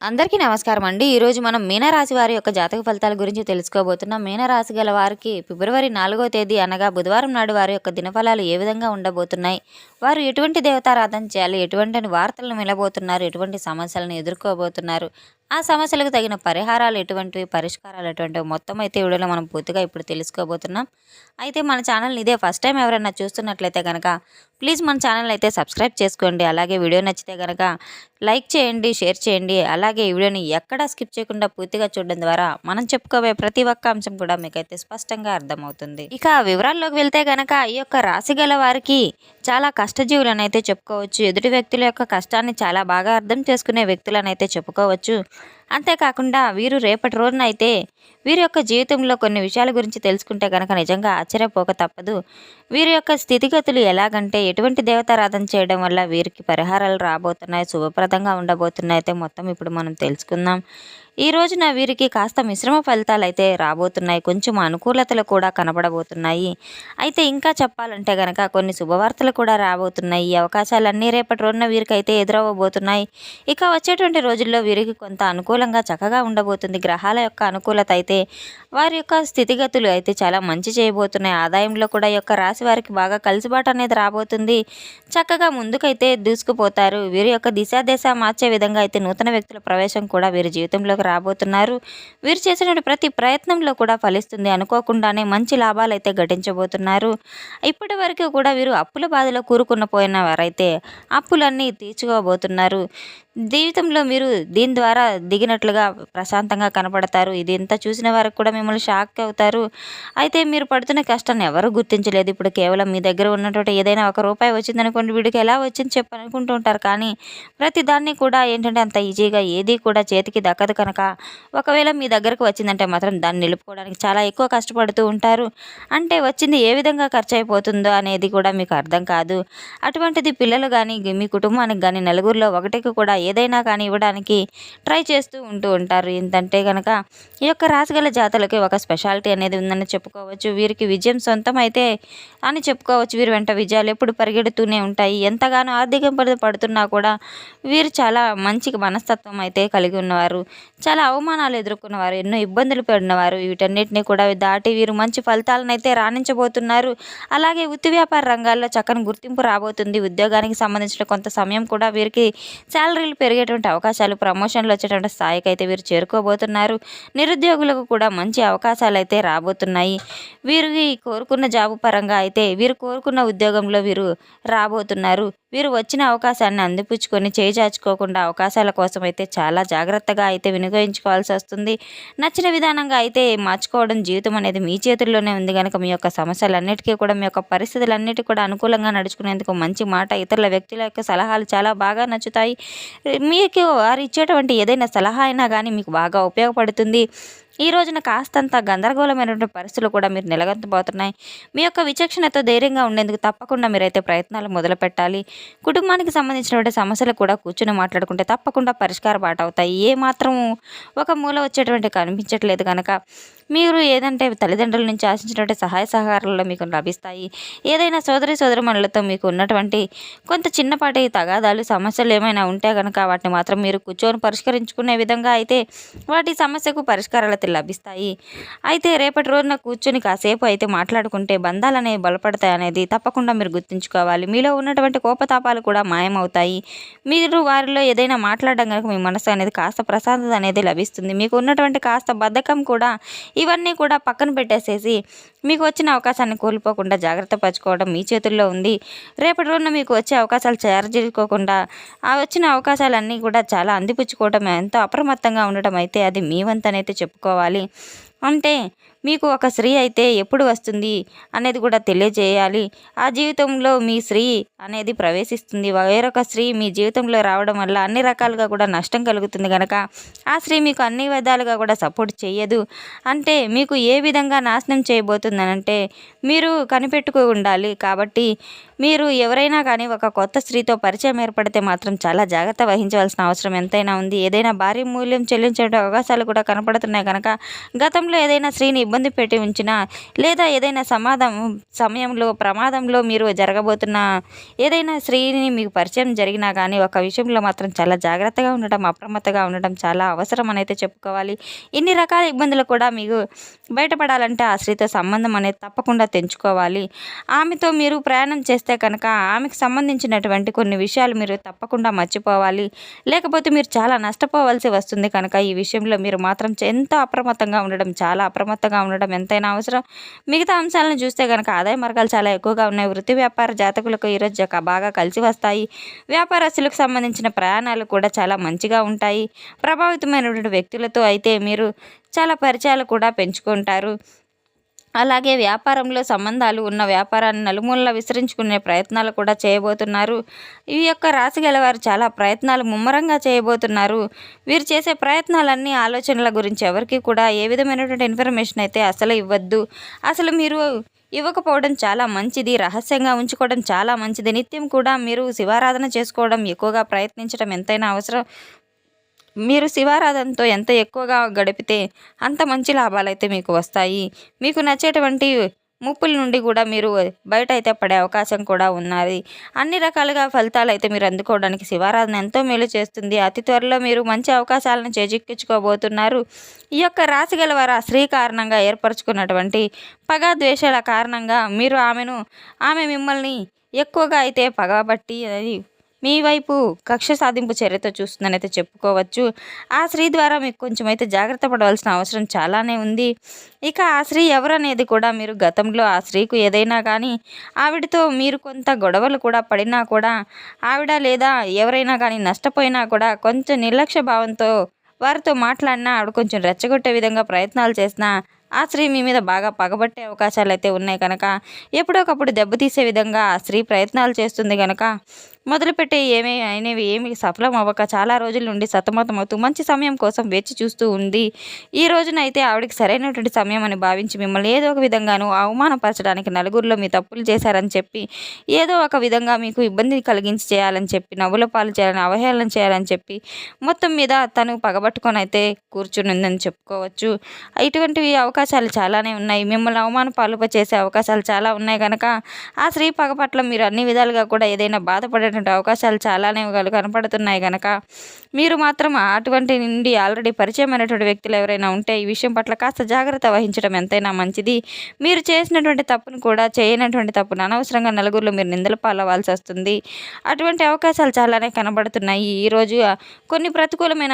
అందరికీ నమస్కారం అండి. ఈరోజు మనం మీనరాశి వారి యొక్క జాతక ఫలితాల గురించి తెలుసుకోబోతున్నాం. మీనరాశి గల వారికి ఫిబ్రవరి 4వ తేదీ అనగా బుధవారం నాడు వారి యొక్క దినఫలాలు ఏ విధంగా ఉండబోతున్నాయి, వారు ఎటువంటి దేవతారాధన చేయాలి, ఎటువంటి వార్తలను వినబోతున్నారు, ఎటువంటి సమస్యలను ఎదుర్కోబోతున్నారు, ఆ సమస్యలకు తగిన పరిహారాలు ఎటువంటివి, పరిష్కారాలు ఎటువంటివి, మొత్తం అయితే వీడియోలో మనం పూర్తిగా ఇప్పుడు తెలుసుకోబోతున్నాం. అయితే మన ఛానల్ని ఇదే ఫస్ట్ టైం ఎవరైనా చూస్తున్నట్లయితే కనుక ప్లీజ్ మన ఛానల్ అయితే సబ్స్క్రైబ్ చేసుకోండి. అలాగే వీడియో నచ్చితే కనుక లైక్ చేయండి, షేర్ చేయండి. అలాగే ఈ వీడియోని ఎక్కడా స్కిప్ చేయకుండా పూర్తిగా చూడడం ద్వారా మనం చెప్పుకోబోయే ప్రతి ఒక్క అంశం కూడా మీకైతే స్పష్టంగా అర్థమవుతుంది. ఇక వివరాల్లోకి వెళ్తే కనుక ఈ యొక్క రాశి గల వారికి చాలా కష్టజీవులనైతే చెప్పుకోవచ్చు. ఎదుటి వ్యక్తుల యొక్క కష్టాన్ని చాలా బాగా అర్థం చేసుకునే వ్యక్తులనైతే చెప్పుకోవచ్చు. అంతేకాకుండా వీరు రేపటి రోజున అయితే వీరి యొక్క జీవితంలో కొన్ని విషయాల గురించి తెలుసుకుంటే కనుక నిజంగా ఆశ్చర్యపోక తప్పదు. వీరి యొక్క స్థితిగతులు ఎలాగంటే ఎటువంటి దేవతారాధన చేయడం వల్ల వీరికి పరిహారాలు రాబోతున్నాయి, శుభప్రదంగా ఉండబోతున్నాయి అయితే మొత్తం ఇప్పుడు మనం తెలుసుకుందాం. ఈ రోజున వీరికి కాస్త మిశ్రమ ఫలితాలు అయితే రాబోతున్నాయి, కొంచెం అనుకూలతలు కూడా కనబడబోతున్నాయి. అయితే ఇంకా చెప్పాలంటే కనుక కొన్ని శుభవార్తలు కూడా రాబోతున్నాయి. ఈ అవకాశాలన్నీ రేపటి రోజున వీరికైతే ఎదురవ్వబోతున్నాయి. ఇక వచ్చేటువంటి రోజుల్లో వీరికి కొంత అనుకూలంగా చక్కగా ఉండబోతుంది. గ్రహాల యొక్క అనుకూలత అయితే వారి యొక్క స్థితిగతులు అయితే చాలా మంచి చేయబోతున్నాయి. ఆదాయంలో కూడా ఈ యొక్క రాశి వారికి బాగా కలిసిబాటు అనేది రాబోతుంది. చక్కగా ముందుకైతే దూసుకుపోతారు. వీరి యొక్క దిశ మార్చే విధంగా అయితే నూతన వ్యక్తుల ప్రవేశం కూడా వీరి జీవితంలోకి రాబోతున్నారు. వీరు చేసినటువంటి ప్రతి ప్రయత్నంలో కూడా ఫలిస్తుంది. అనుకోకుండానే మంచి లాభాలు అయితే గడించబోతున్నారు. ఇప్పటి వరకు కూడా వీరు అప్పుల బాధలో కూరుకున్న పోయిన వారైతే అప్పులన్నీ తీర్చుకోబోతున్నారు. జీవితంలో మీరు దీని ద్వారా దిగినట్లుగా ప్రశాంతంగా కనపడతారు. ఇది ఇంత చూసిన వారికి కూడా మిమ్మల్ని షాక్ అవుతారు. అయితే మీరు పడుతున్న కష్టాన్ని ఎవరు గుర్తించలేదు. ఇప్పుడు కేవలం మీ దగ్గర ఉన్నటువంటి ఏదైనా ₹1 వచ్చిందనుకోండి, వీడికి ఎలా వచ్చింది చెప్పి అనుకుంటూ ఉంటారు. కానీ ప్రతి దాన్ని కూడా ఏంటంటే అంత ఈజీగా ఏది కూడా చేతికి దక్కదు కనుక ఒకవేళ మీ దగ్గరకు వచ్చిందంటే మాత్రం దాన్ని నిలుపుకోవడానికి చాలా ఎక్కువ కష్టపడుతూ ఉంటారు. అంటే వచ్చింది ఏ విధంగా ఖర్చు అయిపోతుందో అనేది కూడా మీకు అర్థం కాదు. అటువంటిది పిల్లలు కానీ మీ కుటుంబానికి కానీ నలుగురిలో ఒకటికి కూడా ఏదైనా కానీ ఇవ్వడానికి ట్రై చేస్తూ ఉంటారు. ఏంటంటే కనుక ఈ యొక్క రాశిగల జాతలకి ఒక స్పెషాలిటీ అనేది ఉందని చెప్పుకోవచ్చు. వీరికి విజయం సొంతం అయితే అని చెప్పుకోవచ్చు. వీరి వెంట విజయాలు ఎప్పుడు పరిగెడుతూనే ఉంటాయి. ఎంతగానో ఆర్థిక ఇబ్బంది పడుతున్నా కూడా వీరు చాలా మంచి మనస్తత్వం అయితే కలిగి ఉన్నవారు. చాలా అవమానాలు ఎదుర్కొన్నవారు, ఎన్నో ఇబ్బందులు పడినవారు. వీటన్నిటిని కూడా దాటి వీరు మంచి ఫలితాలను అయితే రాణించబోతున్నారు. అలాగే వృత్తి వ్యాపార రంగాల్లో చక్కని గుర్తింపు రాబోతుంది. ఉద్యోగానికి సంబంధించిన కొంత సమయం కూడా వీరికి శాలరీలు పెరిగేటువంటి అవకాశాలు, ప్రమోషన్లు వచ్చేటువంటి స్థాయికి అయితే వీరు చేరుకోబోతున్నారు. నిరుద్యోగులకు కూడా మంచి అవకాశాలు అయితే రాబోతున్నాయి. వీరికి కోరుకున్న జాబు పరంగా అయితే వీరు కోరుకున్న ఉద్యోగంలో వీరు రాబోతున్నారు. వీరు వచ్చిన అవకాశాన్ని అందిపుచ్చుకొని చేజార్చుకోకుండా అవకాశాల కోసం అయితే చాలా జాగ్రత్తగా అయితే వినియోగించుకోవాల్సి వస్తుంది. నచ్చిన విధానంగా అయితే మార్చుకోవడం జీవితం అనేది మీ చేతుల్లోనే ఉంది కనుక మీ యొక్క సమస్యలన్నిటికీ కూడా మీ యొక్క పరిస్థితులన్నిటికీ కూడా అనుకూలంగా నడుచుకునేందుకు మంచి మాట, ఇతరుల వ్యక్తుల యొక్క సలహాలు చాలా బాగా నచ్చుతాయి. మీకు వారు ఇచ్చేటువంటి ఏదైనా సలహా అయినా కానీ మీకు బాగా ఉపయోగపడుతుంది. ఈ రోజున కాస్తంత గందరగోళమైనటువంటి పరిస్థితులు కూడా మీరు నిలగొట్టబోతున్నాయి. మీ యొక్క విచక్షణతో ధైర్యంగా ఉండేందుకు తప్పకుండా మీరైతే ప్రయత్నాలు మొదలు పెట్టాలి. కుటుంబానికి సంబంధించినటువంటి సమస్యలు కూడా కూర్చుని మాట్లాడుకుంటే తప్పకుండా పరిష్కార బాట అవుతాయి. ఏ మాత్రం ఒక మూల వచ్చేటువంటి కనిపించట్లేదు కనుక మీరు ఏదంటే తల్లిదండ్రుల నుంచి ఆశించినటువంటి సహాయ సహకారాలు మీకు లభిస్తాయి. ఏదైనా సోదరిమణులతో మీకు ఉన్నటువంటి కొంత చిన్నపాటి తగాదాలు, సమస్యలు ఏమైనా ఉంటే కనుక వాటిని మాత్రం మీరు కూర్చొని పరిష్కరించుకునే విధంగా అయితే వాటి సమస్యకు పరిష్కారాలు అయితే లభిస్తాయి. అయితే రేపటి రోజున కూర్చొని కాసేపు అయితే మాట్లాడుకుంటే బంధాలు అనేవి బలపడతాయి అనేది తప్పకుండా మీరు గుర్తుంచుకోవాలి. మీలో ఉన్నటువంటి కోపతాపాలు కూడా మాయమవుతాయి. మీరు వారిలో ఏదైనా మాట్లాడడం కనుక మీ మనసు అనేది కాస్త ప్రశాంతత అనేది లభిస్తుంది. మీకు ఉన్నటువంటి కాస్త బద్ధకం కూడా ఇవన్నీ కూడా పక్కన పెట్టేసేసి మీకు వచ్చిన అవకాశాన్ని కోల్పోకుండా జాగ్రత్త పరచుకోవడం మీ చేతుల్లో ఉంది. రేపటి రోజున మీకు వచ్చే అవకాశాలు చేరజీసుకోకుండా ఆ వచ్చిన అవకాశాలన్నీ కూడా చాలా అందిపుచ్చుకోవడం, ఎంతో అప్రమత్తంగా ఉండటం అయితే అది మీ వంతనైతే చెప్పుకోవాలి. అంటే మీకు ఒక స్త్రీ అయితే ఎప్పుడు వస్తుంది అనేది కూడా తెలియజేయాలి. ఆ జీవితంలో మీ స్త్రీ అనేది ప్రవేశిస్తుంది. వేరొక స్త్రీ మీ జీవితంలో రావడం వల్ల అన్ని రకాలుగా కూడా నష్టం కలుగుతుంది కనుక ఆ స్త్రీ మీకు అన్ని విధాలుగా కూడా సపోర్ట్ చేయదు. అంటే మీకు ఏ విధంగా నాశనం చేయబోతుందనంటే మీరు కనిపెట్టుకు ఉండాలి. కాబట్టి మీరు ఎవరైనా కానీ ఒక కొత్త స్త్రీతో పరిచయం ఏర్పడితే మాత్రం చాలా జాగ్రత్త వహించవలసిన అవసరం ఎంతైనా ఉంది. ఏదైనా భారీ మూల్యం చెల్లించే అవకాశాలు కూడా కనపడుతున్నాయి కనుక గతంలో ఏదైనా స్త్రీని ఇబ్బంది పెట్టి ఉంచినా, లేదా ఏదైనా సమయంలో ప్రమాదంలో మీరు జరగబోతున్న ఏదైనా స్త్రీని మీకు పరిచయం జరిగినా కానీ ఒక విషయంలో మాత్రం చాలా జాగ్రత్తగా ఉండటం, అప్రమత్తగా ఉండటం చాలా అవసరం అనైతే చెప్పుకోవాలి. ఇన్ని రకాల ఇబ్బందులు కూడా మీకు బయటపడాలంటే ఆ స్త్రీతో సంబంధం అనేది తప్పకుండా తెంచుకోవాలి. ఆమెతో మీరు ప్రయాణం చేస్తే కనుక ఆమెకు సంబంధించినటువంటి కొన్ని విషయాలు మీరు తప్పకుండా మర్చిపోవాలి. లేకపోతే మీరు చాలా నష్టపోవాల్సి వస్తుంది కనుక ఈ విషయంలో మీరు మాత్రం ఎంతో అప్రమత్తంగా ఉండడం, చాలా అప్రమత్తంగా ఉండడం ఎంతైనా అవసరం. మిగతా అంశాలను చూస్తే కనుక ఆదాయ మార్గాలు చాలా ఎక్కువగా ఉన్నాయి. వృత్తి వ్యాపార జాతకులకు ఈరోజు బాగా కలిసి వస్తాయి. వ్యాపారస్తులకు సంబంధించిన ప్రయాణాలు కూడా చాలా మంచిగా ఉంటాయి. ప్రభావితమైనటువంటి వ్యక్తులతో అయితే మీరు చాలా పరిచయాలు కూడా పెంచుకుంటారు. అలాగే వ్యాపారంలో సంబంధాలు ఉన్న వ్యాపారాన్ని నలుమూలలా విస్తరించుకునే ప్రయత్నాలు కూడా చేయబోతున్నారు. ఈ యొక్క రాశి గలవారు చాలా ప్రయత్నాలు ముమ్మరంగా చేయబోతున్నారు. వీరు చేసే ప్రయత్నాలన్నీ ఆలోచనల గురించి ఎవరికి కూడా ఏ విధమైనటువంటి ఇన్ఫర్మేషన్ అయితే అసలు ఇవ్వద్దు. అసలు మీరు ఇవ్వకపోవడం చాలా మంచిది. రహస్యంగా ఉంచుకోవడం చాలా మంచిది. నిత్యం కూడా మీరు శివారాధన చేసుకోవడం ఎక్కువగా ప్రయత్నించడం ఎంతైనా అవసరం. మీరు శివారాధనతో ఎంత ఎక్కువగా గడిపితే అంత మంచి లాభాలైతే మీకు వస్తాయి. మీకు నచ్చేటువంటి ముప్పుల నుండి కూడా మీరు బయట అయితే పడే అవకాశం కూడా ఉన్నది. అన్ని రకాలుగా ఫలితాలు అయితే మీరు అందుకోవడానికి శివారాధన ఎంతో మేలు చేస్తుంది. అతి త్వరలో మీరు మంచి అవకాశాలను చేజిక్కించుకోబోతున్నారు. ఈ యొక్క రాశి గల వారు ఆ స్త్రీ కారణంగా ఏర్పరచుకున్నటువంటి పగ ద్వేషాల కారణంగా మీరు ఆమె మిమ్మల్ని ఎక్కువగా అయితే పగబట్టి మీ వైపు కక్ష సాధింపు చర్యతో చూస్తుందని అయితే చెప్పుకోవచ్చు. ఆ స్త్రీ ద్వారా మీకు కొంచెం అయితే జాగ్రత్త పడవలసిన అవసరం చాలానే ఉంది. ఇక ఆ స్త్రీ ఎవరనేది కూడా మీరు గతంలో ఆ స్త్రీకు ఏదైనా కానీ ఆవిడతో మీరు కొంత గొడవలు కూడా పడినా కూడా ఆవిడ లేదా ఎవరైనా కానీ నష్టపోయినా కూడా కొంచెం నిర్లక్ష్య భావంతో వారితో మాట్లాడినా ఆవిడ కొంచెం రెచ్చగొట్టే విధంగా ప్రయత్నాలు చేసినా ఆ స్త్రీ మీ మీద బాగా పగబట్టే అవకాశాలు అయితే ఉన్నాయి కనుక ఎప్పుడొకప్పుడు దెబ్బతీసే విధంగా ఆ స్త్రీ ప్రయత్నాలు చేస్తుంది కనుక మొదలుపెట్టే ఏమి సఫలం అవ్వక చాలా రోజుల నుండి సతమతమవుతూ మంచి సమయం కోసం వేచి చూస్తూ ఉంది. ఈ రోజున అయితే ఆవిడకి సరైనటువంటి సమయం అని భావించి మిమ్మల్ని ఏదో ఒక విధంగానూ అవమానపరచడానికి, నలుగురిలో మీ తప్పులు చేశారని చెప్పి ఏదో ఒక విధంగా మీకు ఇబ్బంది కలిగించి చేయాలని చెప్పి, నవ్వుల పాలు చేయాలని, అవహేళన చేయాలని చెప్పి మొత్తం మీద తను పగబట్టుకొని అయితే కూర్చునిందని చెప్పుకోవచ్చు. ఇటువంటివి అవకాశాలు చాలానే ఉన్నాయి. మిమ్మల్ని అవమాన పాలు చేసే అవకాశాలు చాలా ఉన్నాయి కనుక ఆ స్త్రీ పగ పట్ల మీరు అన్ని విధాలుగా కూడా ఏదైనా బాధపడేటువంటి అవకాశాలు చాలానే కనపడుతున్నాయి కనుక మీరు మాత్రం అటువంటి నుండి ఆల్రెడీ పరిచయమైనటువంటి వ్యక్తులు ఎవరైనా ఉంటే ఈ విషయం పట్ల కాస్త జాగ్రత్త వహించడం ఎంతైనా మంచిది. మీరు చేసినటువంటి తప్పును కూడా చేయనటువంటి తప్పును అనవసరంగా నలుగురిలో మీరు నిందల పాలవ్వాల్సి వస్తుంది. అటువంటి అవకాశాలు చాలానే కనబడుతున్నాయి. ఈరోజు కొన్ని ప్రతికూలమైన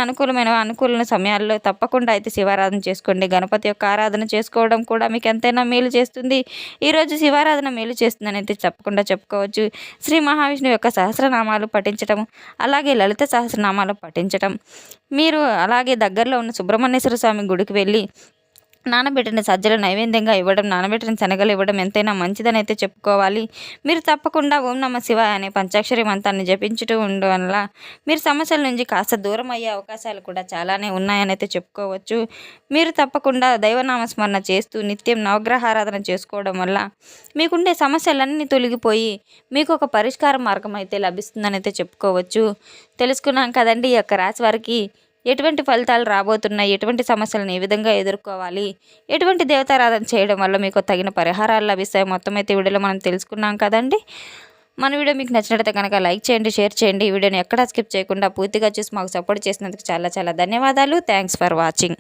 అనుకూల సమయాల్లో తప్పకుండా అయితే శివారాధన చేసుకోండి. గణపతి యొక్క ఆరాధన చేసుకోవడం కూడా మీకు ఎంతైనా మేలు చేస్తుంది. ఈరోజు శివారాధన మేలు చేస్తుందని అయితే తప్పకుండా చెప్పుకోవచ్చు. శ్రీ మహావిష్ణువు యొక్క సహస్రనామాలు పఠించడం, అలాగే లలిత సహస్రనామాలు పఠించడం, మీరు అలాగే దగ్గరలో ఉన్న సుబ్రహ్మణ్యేశ్వర స్వామి గుడికి వెళ్ళి నానబెట్టిన సజ్జలు నైవేద్యంగా ఇవ్వడం, నానబెట్టిన శనగలు ఇవ్వడం ఎంతైనా మంచిదని అయితే చెప్పుకోవాలి. మీరు తప్పకుండా ఓం నమ శివాయ అనే పంచాక్షరి మంత్రాన్ని జపించుతూ ఉండడం వల్ల మీరు సమస్యల నుంచి కాస్త దూరం అయ్యే అవకాశాలు కూడా చాలానే ఉన్నాయని అయితే చెప్పుకోవచ్చు. మీరు తప్పకుండా దైవనామస్మరణ చేస్తూ నిత్యం నవగ్రహారాధన చేసుకోవడం వల్ల మీకుండే సమస్యలన్నీ తొలగిపోయి మీకు ఒక పరిష్కార మార్గం అయితే లభిస్తుందని అయితే చెప్పుకోవచ్చు. తెలుసుకున్నాం కదండి ఈ యొక్క రాశి వారికి ఎటువంటి ఫలితాలు రాబోతున్నాయి, ఎటువంటి సమస్యలను ఏ విధంగా ఎదుర్కోవాలి, ఎటువంటి దేవతారాధన చేయడం వల్ల మీకు తగిన పరిహారాలు లభిస్తాయి, మొత్తం అయితే వీడియోలో మనం తెలుసుకున్నాం కదండి. మన వీడియో మీకు నచ్చినట్లయితే కనుక లైక్ చేయండి, షేర్ చేయండి. ఈ వీడియోని ఎక్కడా స్కిప్ చేయకుండా పూర్తిగా చూసి మాకు సపోర్ట్ చేసినందుకు చాలా చాలా ధన్యవాదాలు. Thanks for watching.